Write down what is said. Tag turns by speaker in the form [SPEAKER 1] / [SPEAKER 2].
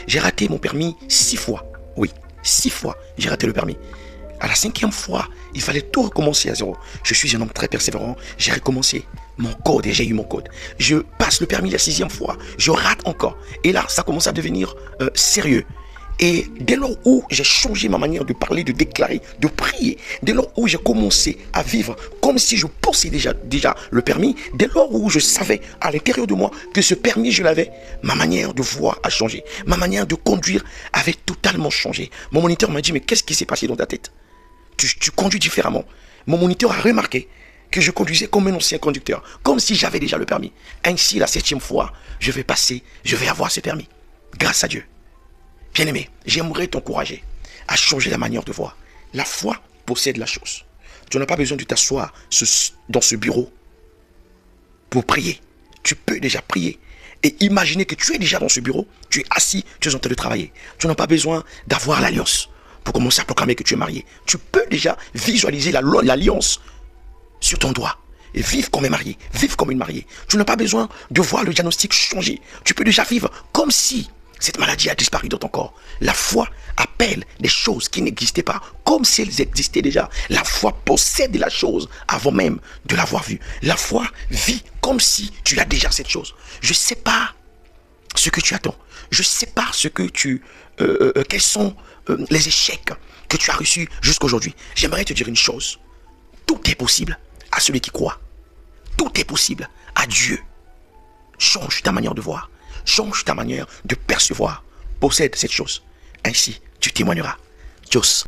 [SPEAKER 1] J'ai raté mon permis 6 fois. Oui, 6 fois, j'ai raté le permis. À la 5e fois, il fallait tout recommencer à zéro. Je suis un homme très persévérant. J'ai recommencé mon code et j'ai eu mon code. Je passe le permis la 6e fois. Je rate encore. Et là, ça commence à devenir sérieux. Et dès lors où j'ai changé ma manière de parler, de déclarer, de prier, dès lors où j'ai commencé à vivre comme si je possédais déjà le permis, dès lors où je savais à l'intérieur de moi que ce permis, je l'avais, ma manière de voir a changé. Ma manière de conduire avait totalement changé. Mon moniteur m'a dit, mais qu'est-ce qui s'est passé dans ta tête? Tu conduis différemment. Mon moniteur a remarqué que je conduisais comme un ancien conducteur, comme si j'avais déjà le permis. Ainsi, la 7e fois, je vais avoir ce permis. Grâce à Dieu. Bien-aimé, j'aimerais t'encourager à changer la manière de voir. La foi possède la chose. Tu n'as pas besoin de t'asseoir dans ce bureau pour prier. Tu peux déjà prier et imaginer que tu es déjà dans ce bureau, tu es assis, tu es en train de travailler. Tu n'as pas besoin d'avoir l'alliance pour commencer à proclamer que tu es marié. Tu peux déjà visualiser l'alliance sur ton doigt et vivre comme un marié, vivre comme une mariée. Tu n'as pas besoin de voir le diagnostic changer. Tu peux déjà vivre comme si cette maladie a disparu dans ton corps. La foi appelle des choses qui n'existaient pas comme si elles existaient déjà. La foi possède la chose avant même de l'avoir vue. La foi vit comme si tu as déjà cette chose. Je ne sais pas ce que tu attends. Je ne sais pas quels sont les échecs que tu as reçus jusqu'aujourd'hui. J'aimerais te dire une chose. Tout est possible à celui qui croit. Tout est possible à Dieu. Change ta manière de voir. Change ta manière de percevoir. Possède cette chose. Ainsi, tu témoigneras. Tchuss.